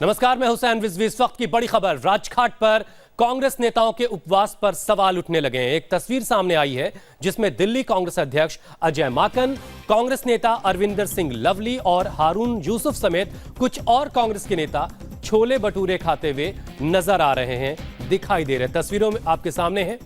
नमस्कार, मैं हुसैन रिजवी। इस वक्त की बड़ी खबर, राजघाट पर कांग्रेस नेताओं के उपवास पर सवाल उठने लगे हैं। एक तस्वीर सामने आई है जिसमें दिल्ली कांग्रेस अध्यक्ष अजय माकन, कांग्रेस नेता अरविंदर सिंह लवली और हारून यूसुफ समेत कुछ और कांग्रेस के नेता छोले भटूरे खाते हुए नजर आ रहे हैं, दिखाई दे रहे हैं। तस्वीरों में आपके सामने है।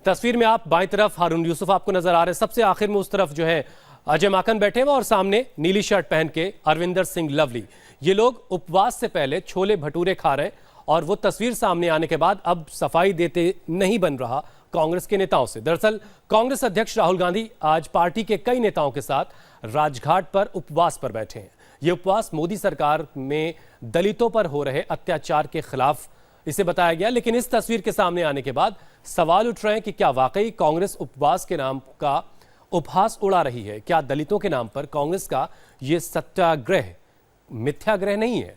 तस्वीर में आप बाईं तरफ हारून यूसुफ आपको नजर आ रहे हैं, सबसे आखिर में उस तरफ जो है अजय माकन बैठे हुए और सामने नीली शर्ट पहन के अरविंदर सिंह लवली। ये लोग उपवास से पहले छोले भटूरे खा रहे और वो तस्वीर सामने आने के बाद अब सफाई देते नहीं बन रहा कांग्रेस के नेताओं से। दरअसल कांग्रेस अध्यक्ष राहुल गांधी आज पार्टी के कई नेताओं के साथ राजघाट पर उपवास पर बैठे हैं। ये उपवास मोदी सरकार में दलितों पर हो रहे अत्याचार के खिलाफ इसे बताया गया, लेकिन इस तस्वीर के सामने आने के बाद सवाल उठ रहे हैं कि क्या वाकई कांग्रेस उपवास के नाम का उपहास उड़ा रही है? क्या दलितों के नाम पर कांग्रेस का यह सत्याग्रह मिथ्याग्रह नहीं है?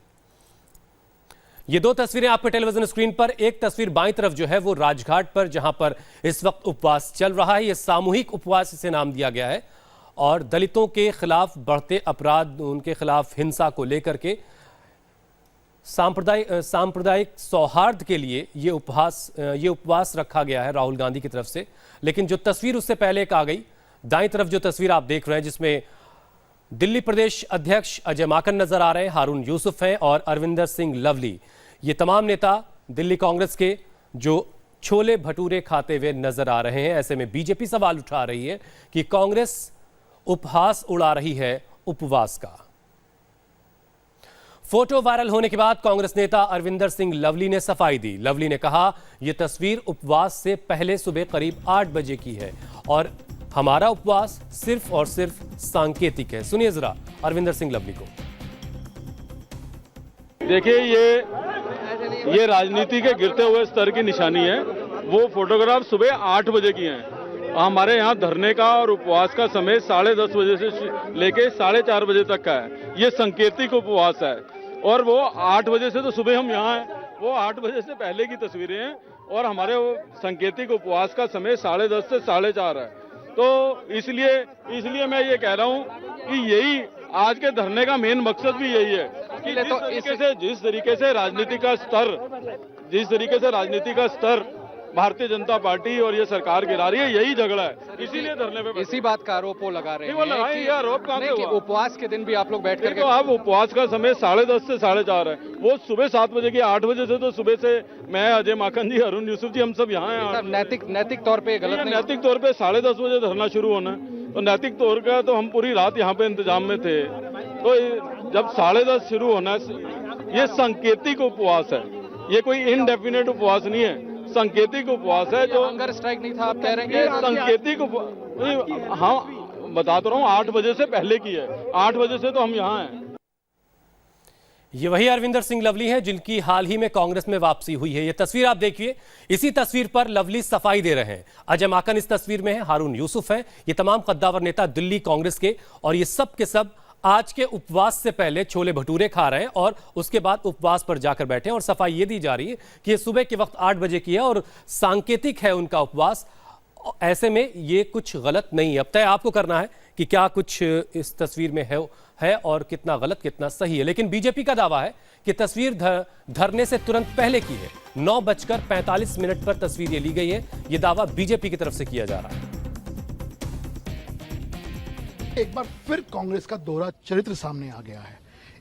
ये दो तस्वीरें आपके टेलीविजन स्क्रीन पर। एक तस्वीर बाईं तरफ जो है वो राजघाट पर, जहां पर इस वक्त उपवास चल रहा है। यह सामूहिक उपवास इसे नाम दिया गया है और दलितों के खिलाफ बढ़ते अपराध, उनके खिलाफ हिंसा को लेकर के सांप्रदायिक सौहार्द के लिए ये उपवास रखा गया है राहुल गांधी की तरफ से। लेकिन जो तस्वीर उससे पहले एक आ गई, दाईं तरफ जो तस्वीर आप देख रहे हैं जिसमें दिल्ली प्रदेश अध्यक्ष अजय माकन नजर आ रहे हैं, हारून यूसुफ हैं और अरविंदर सिंह लवली। ये तमाम नेता दिल्ली कांग्रेस के जो छोले भटूरे खाते हुए नजर आ रहे हैं। ऐसे में बीजेपी सवाल उठा रही है कि कांग्रेस उपहास उड़ा रही है उपवास का। फोटो वायरल होने के बाद कांग्रेस नेता अरविंदर सिंह लवली ने सफाई दी। लवली ने कहा, यह तस्वीर उपवास से पहले सुबह करीब 8 बजे की है और हमारा उपवास सिर्फ और सिर्फ सांकेतिक है। सुनिए जरा अरविंदर सिंह लवली को। देखिए, ये राजनीति के गिरते हुए स्तर की निशानी है। वो फोटोग्राफ सुबह 8 बजे की हैं। हमारे यहाँ धरने का और उपवास का समय 10:30 बजे से लेके 4:30 बजे तक का है। ये सांकेतिक उपवास है और वो 8 बजे से तो सुबह हम यहाँ हैं, वो 8 बजे से पहले की तस्वीरें हैं और हमारे वो सांकेतिक उपवास का समय 10:30 से 4:30 है। तो इसलिए मैं ये कह रहा हूँ कि यही आज के धरने का मेन मकसद भी यही है कि जिस तरीके से राजनीति का स्तर भारतीय जनता पार्टी और ये सरकार गिरा रही है, यही झगड़ा है। इसीलिए धरने पे इसी बात का आरोप वो लगा रहे हैं कि आरोप कहां से हुआ? उपवास के दिन भी आप लोग बैठ करके तो अब उपवास का समय 10:30 से 4:30 है। वो सुबह 7 बजे की 8 बजे से तो सुबह से मैं, अजय माकन जी, अरुण यूसुफ जी, हम सब यहाँ हैं। नैतिक तौर पे गलत नहीं? नैतिक तौर पे 10:30 बजे धरना शुरू होना है, तो नैतिक तौर का तो हम पूरी रात यहाँ पे इंतजाम में थे। तो जब 10:30 शुरू होना है, ये सांकेतिक उपवास है, ये कोई इनडेफिनेट उपवास नहीं है, सांकेतिक उपवास है। जो हंगर स्ट्राइक नहीं था, आप कह रहे हैं सांकेतिक उपवास। हाँ, बता तो रहा हूँ, 8 बजे से पहले की है। 8 बजे से तो हम यहाँ हैं। ये वही अरविंदर सिंह लवली हैं जिनकी हाल ही में कांग्रेस में वापसी हुई है। ये तस्वीर आप देखिए, इसी तस्वीर पर लवली सफाई दे रहे हैं। अजय माकन इस तस्वीर में है, हारून यूसुफ हैं। ये तमाम कद्दावर नेता दिल्ली कांग्रेस के, और ये सब के सब आज के उपवास से पहले छोले भटूरे खा रहे हैं और उसके बाद उपवास पर जाकर बैठे हैं। और सफाई ये दी जा रही है कि ये सुबह के वक्त 8 बजे की है और सांकेतिक है उनका उपवास। ऐसे में ये कुछ गलत नहीं है। अब तय आपको करना है कि क्या कुछ इस तस्वीर में है और कितना गलत कितना सही है। लेकिन बीजेपी का दावा है कि तस्वीर धरने से तुरंत पहले की है। 9:45 पर तस्वीर ये ली गई है। ये दावा बीजेपी की तरफ से किया जा रहा है। एक बार फिर कांग्रेस का दोहरा चरित्र सामने आ गया है।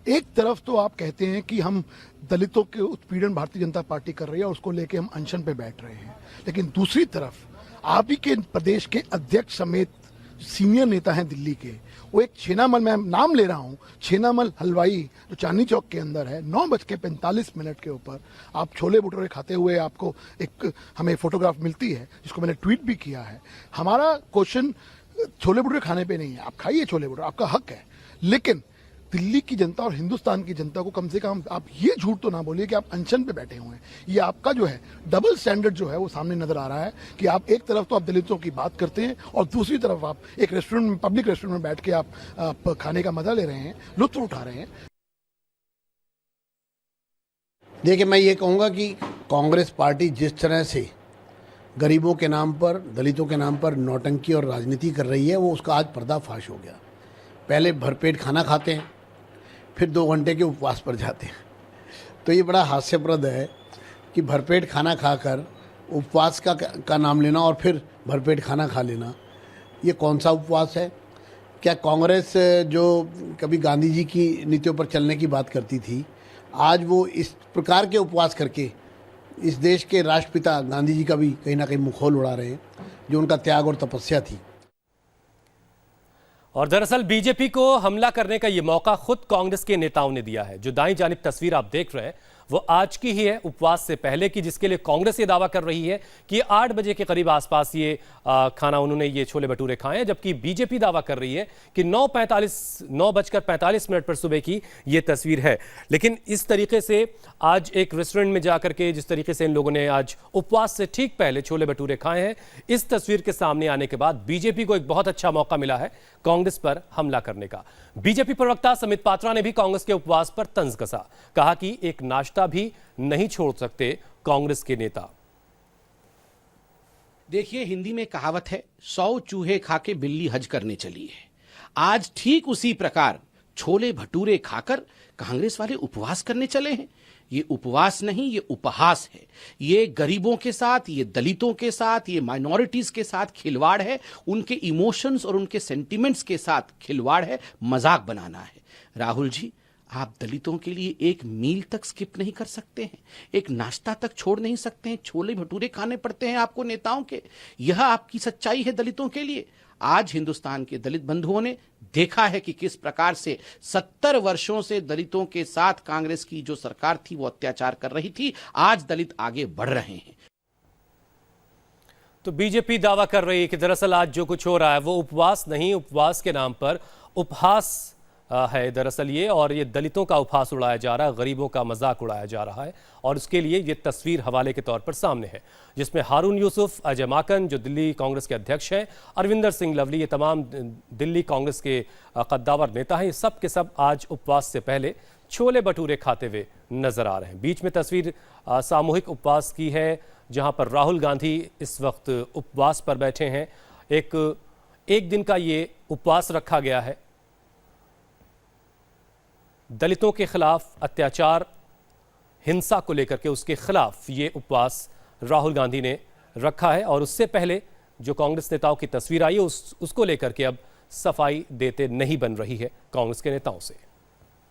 एक तरफ तो आप कहते हैं कि हम दलितों के उत्पीड़न भारतीय जनता पार्टी कर रही है और उसको लेके हम अनशन पे बैठ रहे हैं, लेकिन दूसरी तरफ आप ही के प्रदेश के अध्यक्ष समेत सीनियर नेता हैं दिल्ली के, वो एक छेनामल, मैं नाम ले रहा हूं, छेनामल हलवाई जो चांदनी चौक के अंदर है, 9:45 के ऊपर आप छोले भटूरे खाते हुए आपको एक हमें फोटोग्राफ मिलती है जिसको मैंने ट्वीट भी किया है। हमारा क्वेश्चन छोले भटूरे खाने पे नहीं है, आप खाइए छोले भटूरे, आपका हक है, लेकिन दिल्ली की जनता और हिंदुस्तान की जनता को कम से कम आप ये झूठ तो ना बोलिए कि आप अनशन पे बैठे हुए हैं। ये आपका जो है डबल स्टैंडर्ड जो है वो सामने नजर आ रहा है कि आप एक तरफ तो आप दलितों की बात करते हैं और दूसरी तरफ आप एक रेस्टोरेंट में, पब्लिक रेस्टोरेंट में बैठ के आप खाने का मजा ले रहे हैं, लुत्फ उठा रहे हैं। देखिए, मैं ये कहूँगा कि कांग्रेस पार्टी जिस तरह से गरीबों के नाम पर, दलितों के नाम पर नौटंकी और राजनीति कर रही है, वो उसका आज पर्दाफाश हो गया। पहले भरपेट खाना खाते हैं, फिर 2 घंटे के उपवास पर जाते हैं। तो ये बड़ा हास्यप्रद है कि भरपेट खाना खाकर उपवास का नाम लेना और फिर भरपेट खाना खा लेना, ये कौन सा उपवास है? क्या कांग्रेस जो कभी गांधी जी की नीतियों पर चलने की बात करती थी, आज वो इस प्रकार के उपवास करके इस देश के राष्ट्रपिता गांधी जी का भी कहीं ना कहीं मुखौल उड़ा रहे हैं, जो उनका त्याग और तपस्या थी। और दरअसल बीजेपी को हमला करने का यह मौका खुद कांग्रेस के नेताओं ने दिया है। जो दाईं जानिब तस्वीर आप देख रहे हैं वो आज की ही है, उपवास से पहले की, जिसके लिए कांग्रेस ये दावा कर रही है कि 8 बजे के करीब आसपास ये खाना उन्होंने ये छोले भटूरे खाए हैं, जबकि बीजेपी दावा कर रही है कि 9:45 पर सुबह की ये तस्वीर है। लेकिन इस तरीके से आज एक रेस्टोरेंट में जाकर के जिस तरीके से इन लोगों ने आज उपवास से ठीक पहले छोले भटूरे खाए हैं, इस तस्वीर के सामने आने के बाद बीजेपी को एक बहुत अच्छा मौका मिला है कांग्रेस पर हमला करने का। बीजेपी प्रवक्ता समित पात्रा ने भी कांग्रेस के उपवास पर तंज कसा, कहा कि एक नाश्ता भी नहीं छोड़ सकते कांग्रेस के नेता। देखिए, हिंदी में कहावत है, 100 चूहे खा के बिल्ली हज करने चली है। आज ठीक उसी प्रकार छोले भटूरे खाकर कांग्रेस वाले उपवास करने चले हैं। ये उपवास नहीं, ये उपहास है। ये गरीबों के साथ, ये दलितों के साथ, ये माइनॉरिटीज के साथ खिलवाड़ है, उनके इमोशंस और उनके सेंटिमेंट्स के साथ खिलवाड़ है, मजाक बनाना है। राहुल जी, आप दलितों के लिए एक मील तक स्किप नहीं कर सकते हैं, एक नाश्ता तक छोड़ नहीं सकते हैं, छोले भटूरे खाने पड़ते हैं आपको नेताओं के। यह आपकी सच्चाई है दलितों के लिए। आज हिंदुस्तान के दलित बंधुओं ने देखा है कि किस प्रकार से 70 वर्षों से दलितों के साथ कांग्रेस की जो सरकार थी वो अत्याचार कर रही थी। आज दलित आगे बढ़ रहे हैं। तो बीजेपी दावा कर रही है कि दरअसल आज जो कुछ हो रहा है वो उपवास नहीं, उपवास के नाम पर उपहास है दरअसल ये, और ये दलितों का उपहास उड़ाया जा रहा है, गरीबों का मजाक उड़ाया जा रहा है। और उसके लिए ये तस्वीर हवाले के तौर पर सामने है, जिसमें हारून यूसुफ, अजय माकन जो दिल्ली कांग्रेस के अध्यक्ष हैं, अरविंदर सिंह लवली, ये तमाम दिल्ली कांग्रेस के कद्दावर नेता हैं, ये सब के सब आज उपवास से पहले छोले भटूरे खाते हुए नजर आ रहे हैं। बीच में तस्वीर सामूहिक उपवास की है, जहां पर राहुल गांधी इस वक्त उपवास पर बैठे हैं। एक दिन का ये उपवास रखा गया है। दलितों के खिलाफ अत्याचार, हिंसा को लेकर के उसके खिलाफ ये उपवास राहुल गांधी ने रखा है। और उससे पहले जो कांग्रेस नेताओं की तस्वीर आई है उसको लेकर के अब सफाई देते नहीं बन रही है कांग्रेस के नेताओं से।